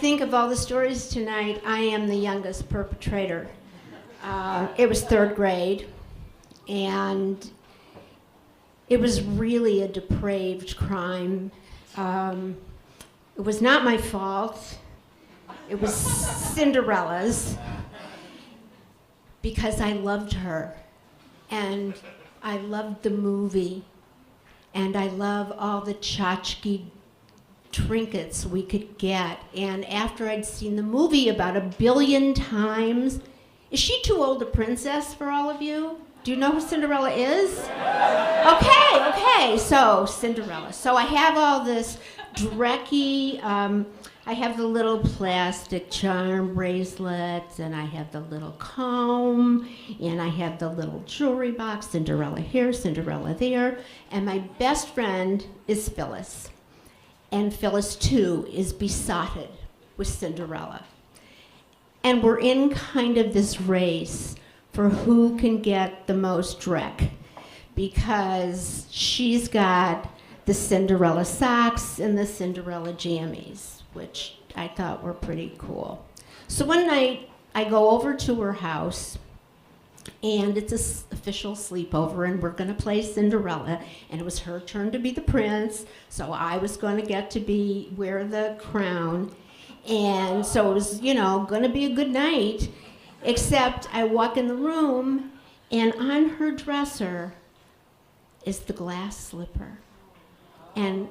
think of all the stories tonight, I am the youngest perpetrator. It was third grade, and it was really a depraved crime. It was not my fault. It was Cinderella's, because I loved her, and I loved the movie, and I love all the tchotchke trinkets we could get. And after I'd seen the movie about 1 billion times, is she too old a princess for all of you? Do you know who Cinderella is? Okay, so Cinderella. So I have all this drecky, I have the little plastic charm bracelets, and I have the little comb, and I have the little jewelry box, Cinderella here, Cinderella there, and my best friend is Phyllis. And Phyllis, too, is besotted with Cinderella. And we're in kind of this race for who can get the most dreck, because she's got the Cinderella socks and the Cinderella jammies, which I thought were pretty cool. So one night, I go over to her house, and it's an official sleepover, and we're going to play Cinderella, and it was her turn to be the prince, so I was going to get to wear the crown, and so it was, going to be a good night, except I walk in the room, and on her dresser is the glass slipper, and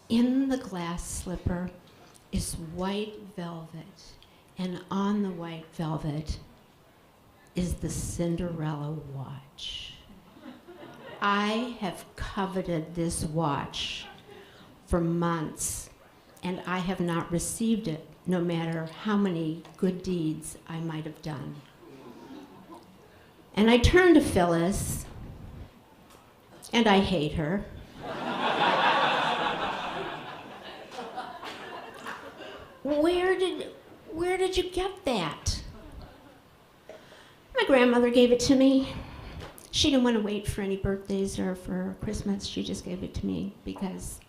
in the glass slipper is white velvet, and on the white velvet is the Cinderella watch. I have coveted this watch for months, and I have not received it, no matter how many good deeds I might have done. And I turn to Phyllis, and I hate her. Where did you get that? My grandmother gave it to me. She didn't want to wait for any birthdays or for Christmas. She just gave it to me because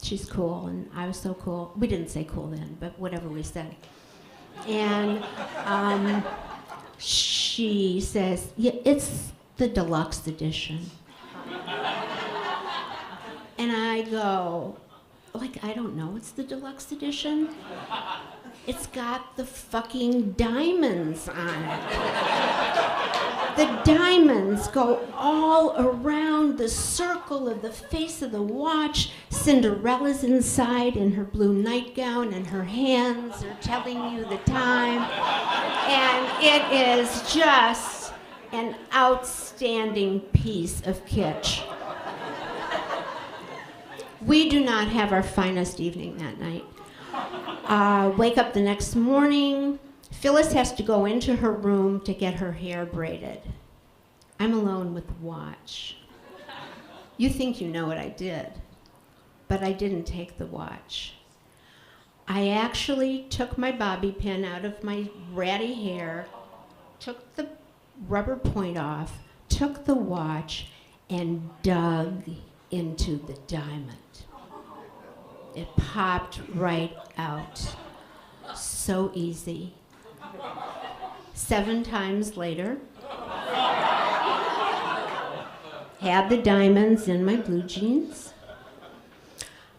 she's cool, and I was so cool. We didn't say cool then, but whatever we said. And she says, yeah, it's the deluxe edition. And I go, I don't know, it's the deluxe edition? It's got the fucking diamonds on it. The diamonds go all around the circle of the face of the watch. Cinderella's inside in her blue nightgown, and her hands are telling you the time. And it is just an outstanding piece of kitsch. We do not have our finest evening that night. Wake up the next morning. Phyllis has to go into her room to get her hair braided. I'm alone with the watch. You think you know what I did, but I didn't take the watch. I actually took my bobby pin out of my ratty hair, took the rubber point off, took the watch, and dug into the diamond. It popped right out. So easy. 7 times later, had the diamonds in my blue jeans.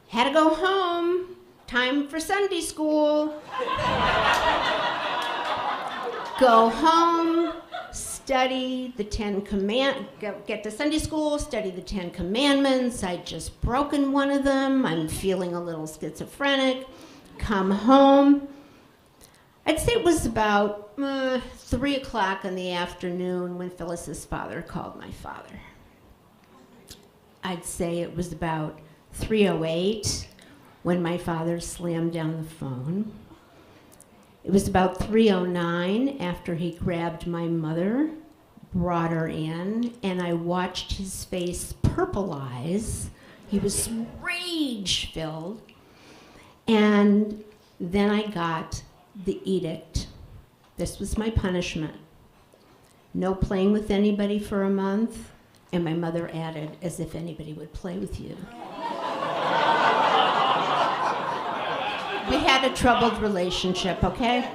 Had to go home. Time for Sunday school. Go home, study the 10 commandments, get to Sunday school, study the 10 commandments. I'd just broken one of them. I'm feeling a little schizophrenic. Come home. I'd say it was about 3 o'clock in the afternoon when Phyllis's father called my father. I'd say it was about 3:08 when my father slammed down the phone. It was about 3:09 after he grabbed my mother, brought her in, and I watched his face purplize. He was rage-filled. And then I got the edict. This was my punishment. No playing with anybody for a month, and my mother added, as if anybody would play with you. We had a troubled relationship, okay?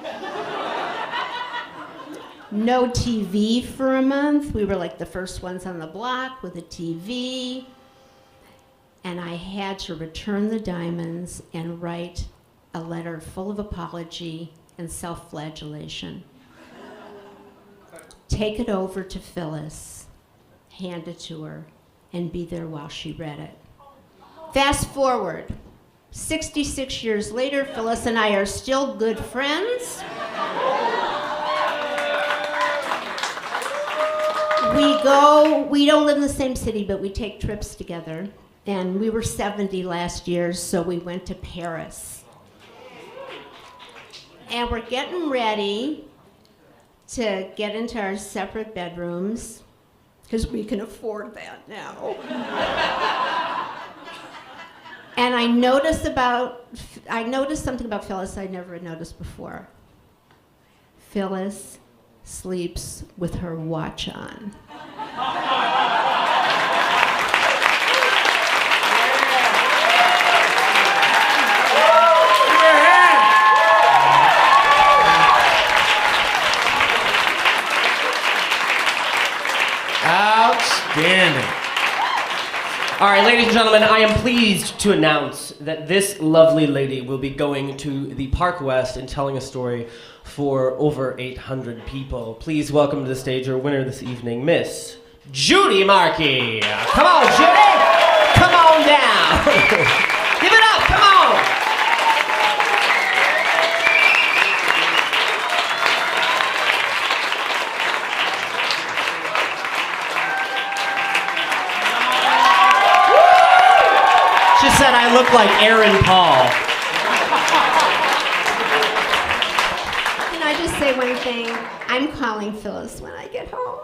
No TV for a month. We were like the first ones on the block with a TV. And I had to return the diamonds and write a letter full of apology and self-flagellation. Take it over to Phyllis, hand it to her, and be there while she read it. Fast forward, 66 years later, Phyllis and I are still good friends. We don't live in the same city, but we take trips together. And we were 70 last year, so we went to Paris. And we're getting ready to get into our separate bedrooms, because we can afford that now. And I noticed something about Phyllis I never had noticed before. Phyllis sleeps with her watch on. Outstanding. All right, ladies and gentlemen, I am pleased to announce that this lovely lady will be going to the Park West and telling a story for over 800 people. Please welcome to the stage our winner this evening, Miss Judy Markey. Come on, Judy! Come on down! Give it up, come on! She said I look like Aaron Paul. Can I just say one thing? I'm calling Phyllis when I get home.